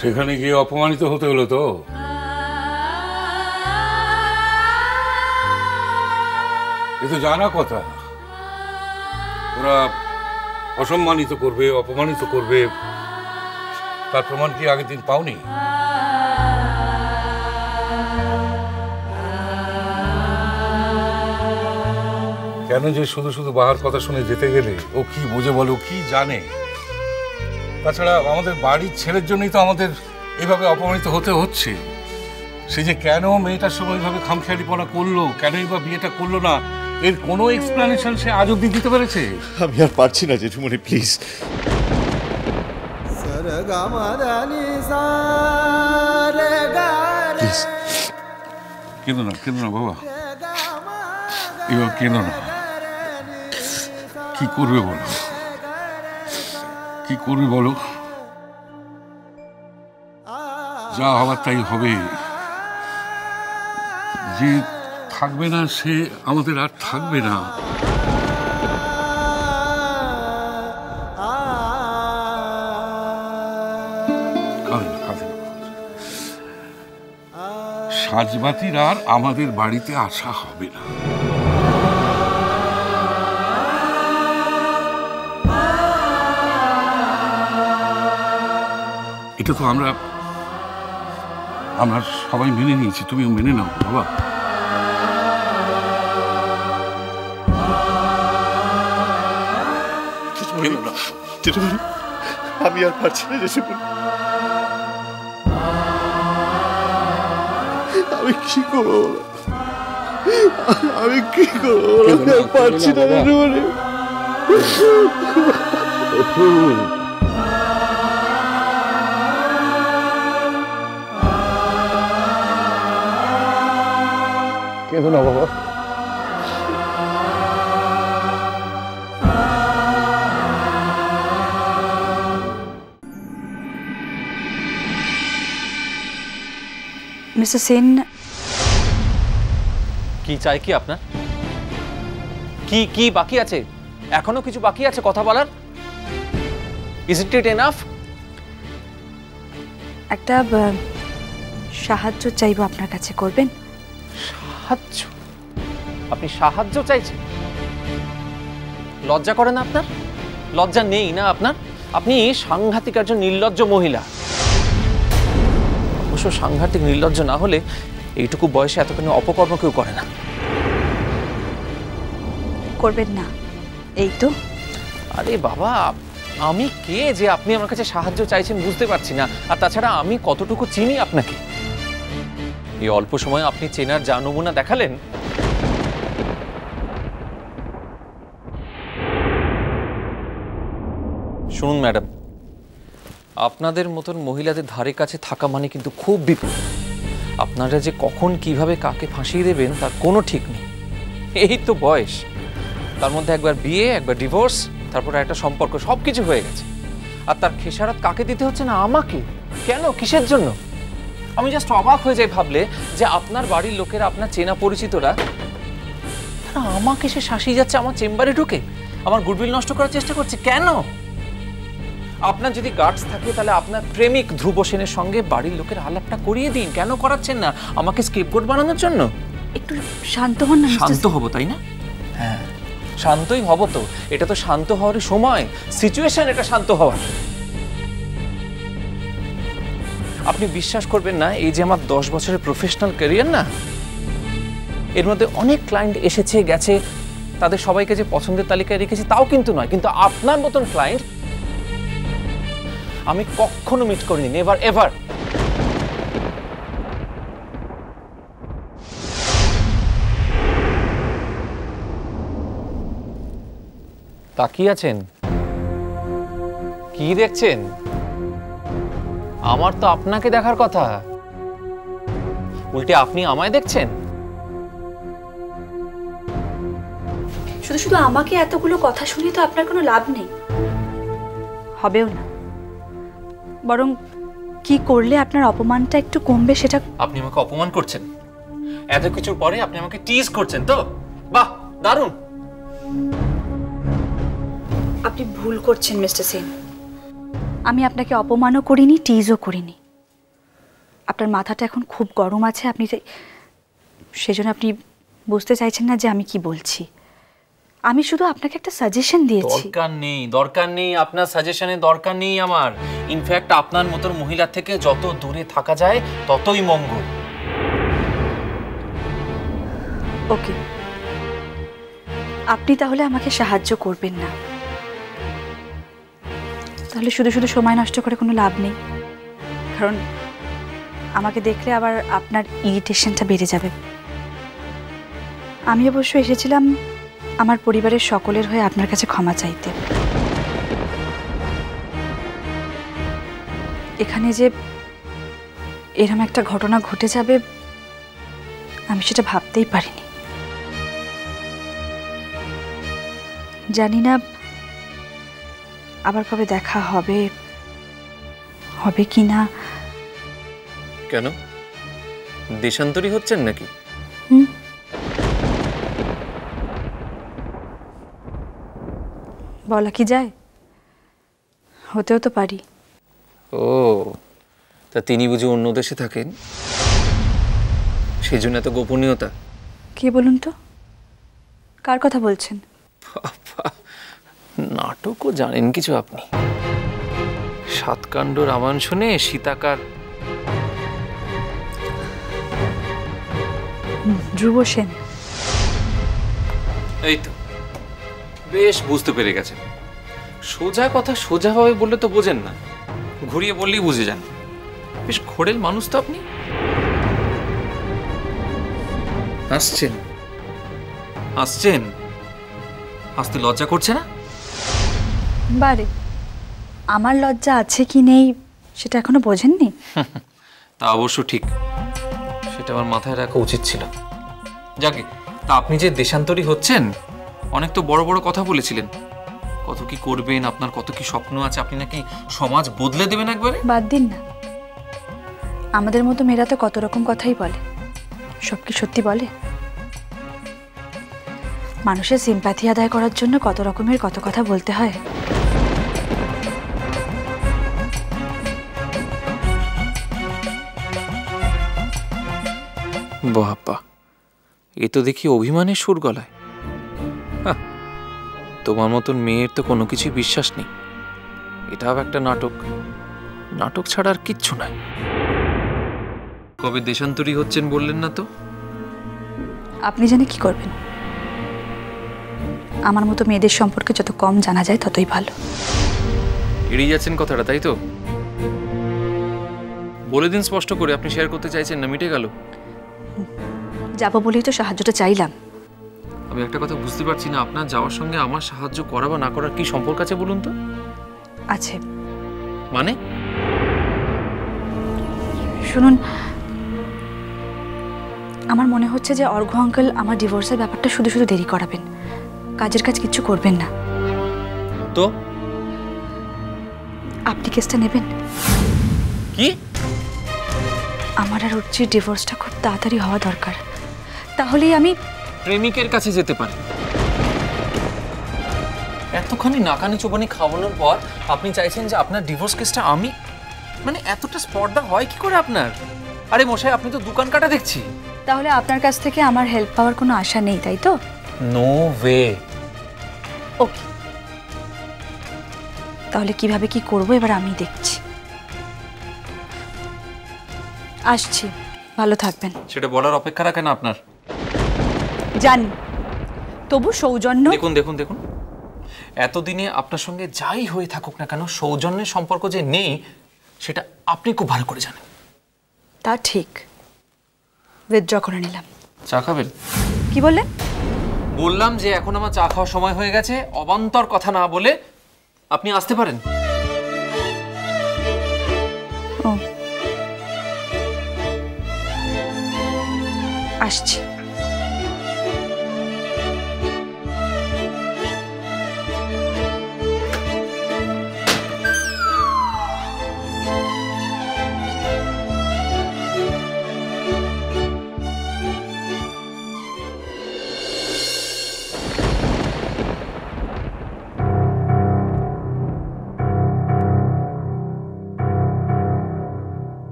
সেখানে গিয়ে অপমানিত হতে হলো তো। এ তো জানা কথা, ওরা অসম্মানিত করবে, অপমানিত করবে। তার প্রমাণ কি আগের দিন পাওনি? কেন যে শুধু শুধু বাহার কথা শুনে যেতে গেলে? ও কি বোঝে বলো, কি জানে? তাছাড়া আমাদের বাড়ির ছেলের জন্যই তো আমাদের এইভাবে অপমানিত হতে হচ্ছে। সে যে কেন মেয়েটার সময় এইভাবে খামখেয়ালিপনা করলো, কেনই বা বিয়েটা করলো না, এর কোনো এক্সপ্লেনেশন সে আজ অব্দি দিতে পেরেছে? আমি আর পারছি না জেঠুমনি, প্লিজ। কেঁদো না, কেঁদো না বাবা, এবার কেঁদো না। কি করবে বলো, কি করবে বলো? যা হবার তাই হবে। যে থাকবে না সে আমাদের আর থাকবে না। সাজবাতির আর আমাদের বাড়িতে আসা হবে না। এটা তো আমরা সবাই মেনে নিয়েছি, তুমিও মেনে নাও বাবা। আমি আর পারছি না জেঠুমনি, আমি কি করবো, আমি কি করবো, আমি আর পারছি না জেঠুমনি। কেঁদো না বাবা। মিস্টার সেন, কি চাই কি আপনার? কি কি বাকি আছে? এখনো কিছু বাকি আছে কথা বলার? Isn't it enough? একটা সাহায্য চাইবো আপনার কাছে, করবেন? সাহায্য? আপনি সাহায্য চাইছেন? লজ্জা করে না আপনার? লজ্জা নেই না আপনার? আপনি সাংঘাতিক একজন নির্লজ্জ মহিলা। অবশ্য সাংঘাতিক নির্লজ্জ না হলে এইটুকু বয়সে এতখানি অপকর্ম কেউ করে না। করবেন না এই তো? আরে বাবা, আমি কে যে আপনি আমার কাছে সাহায্য চাইছেন বুঝতে পারছি না। আর তাছাড়া আমি কতটুকু চিনি আপনাকে? এই অল্প সময়ে আপনি চেনার যা নমুনা দেখালেন, শুনুন ম্যাডাম, আপনাদের মতন মহিলাদের ধারে কাছে থাকা মানে কিন্তু খুব বিপদ। আপনারা যে কখন কিভাবে কাকে ফাঁসিয়ে দেবেন তার কোনো ঠিক নেই। এই তো বয়স, তার মধ্যে একবার বিয়ে, একবার ডিভোর্স, তারপরে একটা সম্পর্ক, সব কিছু হয়ে গেছে। আর তার খেসারত কাকে দিতে হচ্ছে না? আমাকে। কেন? কিসের জন্য? আমি জাস্ট অবাক হয়ে যাই ভাবলে যে আপনার বাড়ির লোকেরা, আপনার চেনা পরিচিতরা, তারা আমাকে সে শাসিয়ে যাচ্ছে, আমার চেম্বারে ঢুকে আমার গুডউইল নষ্ট করার চেষ্টা করছে। কেন? আপনার যদি গার্ডস থাকে তাহলে আপনার প্রেমিক ধ্রুব সেনের সঙ্গে বাড়ির লোকের আলাপটা করিয়ে দিন। কেন করাচ্ছেন না? আমাকে স্কেপগোট বানানোর জন্য? একটু শান্ত হন না। শান্ত হব তাই না? হ্যাঁ, শান্তই হব তো। এটা তো শান্ত হওয়ারই সময়, সিচুয়েশন এটা শান্ত হওয়ার। আপনি বিশ্বাস করবেন না, এই যে আমার 10 বছরের প্রফেশনাল ক্যারিয়ার না, এর মধ্যে অনেক ক্লায়েন্ট এসেছে গেছে, তাদের সবাইকে যে পছন্দের তালিকায় রেখেছি তাও কিন্তু নয়। কিন্তু আপনার মতন ক্লায়েন্ট আমি কখনো মিট করিনি, নেভার এভার। তাকিয়ে আছেন, কি দেখছেন? আমার তো আপনাকে দেখার কথা, উল্টে আপনি আমায় দেখছেন। শুধু শুধু আমাকে এতগুলো কথা শুনিয়ে তো আপনার কোনো লাভ নেই, হবেও না। বরং কি করলে আপনার অপমানটা একটু কমবে সেটা। আপনি আমাকে অপমান করছেন? এত কিছুর পরে আপনি আমাকে টিজ করছেন তো? বাহ, দারুণ। আপনি ভুল করছেন মিস্টার সেন। আমি আপনাকে অপমানও করিনি, টিজও করিনি। আপনার মাথাটা এখন খুব গরম আছে, সেজন্য আপনি বুঝতে চাইছেন না যে আমি কি বলছি। আমি শুধু আপনাকে একটা সাজেশন দিয়েছি। দরকার নেই আপনার সাজেশনের দরকার নেই আমার। ইনফ্যাক্ট আপনার মতন মহিলা থেকে যত দূরে থাকা যায় ততই মঙ্গল। ওকে, আপনি তাহলে আমাকে সাহায্য করবেন না, তাহলে শুধু শুধু সময় নষ্ট করে কোনো লাভ নেই, কারণ আমাকে দেখলে আবার আপনার ইরিটেশনটা বেড়ে যাবে। আমি অবশ্য এসেছিলাম আমার পরিবারের সকলের হয়ে আপনার কাছে ক্ষমা চাইতে। এখানে যে এরকম একটা ঘটনা ঘটে যাবে আমি সেটা ভাবতেই পারিনি। জানি না আবার কবে দেখা হবে কি না। কেন, দেশান্তরী হচ্ছেন নাকি? বলা কি যায়, হতেও তো পারি। ও, তা তিনি বুঝি অন্য দেশে থাকেন, সেই জন্য এত গোপনীয়তা? কে বলুন তো, কার কথা বলছেন? নাটকও জানেন কিছু আপনি। সাতকাণ্ড রামায়ণ শুনে সীতাকার ধ্রুব সেন। এই তো বেশ বুঝতে পেরে গেছেন। সোজা কথা সোজাভাবে বললে তো বোঝেন না, ঘুরিয়ে বললেই বুঝে যান। বেশ খোড়েল মানুষ তো আপনি। হাসছেন হাসতে লজ্জা করছে না? বারে, আমার লজ্জা আছে কি নেই সেটা এখনো বোঝেননি? তা অবশ্য ঠিক, সেটা আমার মাথায় রাখা উচিত ছিল। যাকে, তা আপনি যে দেশান্তরী হচ্ছেন, অনেক তো বড় বড় কথা বলেছিলেন। কত কি করবেন, আপনার কত কি স্বপ্ন আছে, আপনি নাকি সমাজ বদলে দেবেন একবারে। বাদ দিন না, আমাদের মতো মেয়েরা তো কত রকম কথাই বলে, সব কি সত্যি বলে? মানুষের সিম্প্যাথি আদায় করার জন্য কত রকমের কত কথা বলতে হয়। বাবা, এ তো দেখি অভিমানের সুর গলায়। তোমার মতন মেয়ের তো কোনো কিছুই বিশ্বাস নেই। এটাও একটা নাটক, নাটক ছাড়া আর কিচ্ছু নাই। কবে দেশান্তরী হচ্ছেন বললেন না তো? আপনি জানে কি করবেন? আমার মতো মেয়েদের সম্পর্কে যত কম জানা যায় ততই ভালো। এড়িয়ে যাচ্ছেন কথাটা, তাই তো? বলে দিন স্পষ্ট করে, আপনি শেয়ার করতে চাইছেন না, মিটে গেল। যাবো বলেই তো সাহায্যটা চাইলাম। আমি একটা কথা বুঝতে পারছি না, আপনার যাওয়ার সঙ্গে আমার সাহায্য করা বা না করার কি সম্পর্ক আছে বলুন তো? আছে। মানে? শুনুন, আমার মনে হচ্ছে যে অর্ঘ্য আঙ্কেল আমার ডিভোর্সের ব্যাপারটা শুধু শুধু দেরি করাবেন, কাজের কাজ কিচ্ছু করবেন না। তো আপনি কেসটা নেবেন? কি? আমার আর রুচির ডিভোর্সটা খুব তাড়াতাড়ি হওয়া দরকার, তাহলেই আমি প্রেমিকের কাছে যেতে পারি। এতখানি নাকানি চোবানি খাওয়ানোর পর আপনি চাইছেন যে আপনার ডিভোর্স কেসটা আমি, মানে এতটা স্পর্ধা হয় কি করে আপনার? আরে মশাই, আপনি তো দোকান কাটা দেখছি। তাহলে আপনার কাছ থেকে আমার হেল্প পাওয়ার কোনো আশা নেই, তাই তো? No way. ওকে, তাহলে কিভাবে কি করব এবার আমি দেখছি। আসছি, ভালো থাকবেন। সেটা বলার অপেক্ষা রাখে না আপনার। জানি, তবু সৌজন্য। দেখুন দেখুন দেখুন, এতদিনে আপনার সঙ্গে যাই হয়ে থাকুক না কেন, সৌজন্যের সম্পর্ক যে নেই সেটা আপনি খুব ভালো করে জানেন। তা ঠিক, উইথড্র করে নিলাম। চা খাবেন? কি বললেন? বললাম যে এখন আমার চা খাওয়ার সময় হয়ে গেছে, অবান্তর কথা না বলে আপনি আসতে পারেন। ও, আসছি।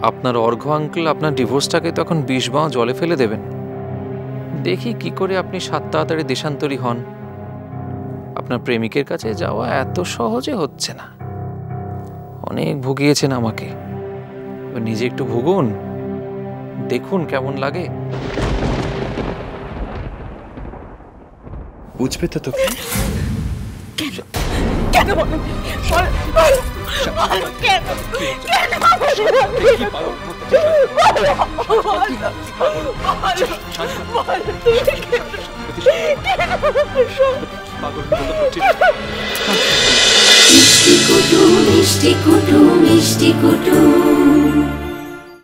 আপনার অর্ঘ্য আঙ্কেল আপনার ডিভোর্সটাকে তখন 20 বাঁ জলে ফেলে দেবেন। দেখি কি করে আপনি সাত তাড়াতাড়ি দেশান্তরী হন। আপনার প্রেমিকের কাছে যাওয়া এত সহজে হচ্ছে না। অনেক ভুগিয়েছেন আমাকে, এবার নিজে একটু ভুগুন, দেখুন কেমন লাগে। বুঝবে তো তোকে। মিষ্টি কুটু মিষ্টি কুটু মিষ্টি কুটু।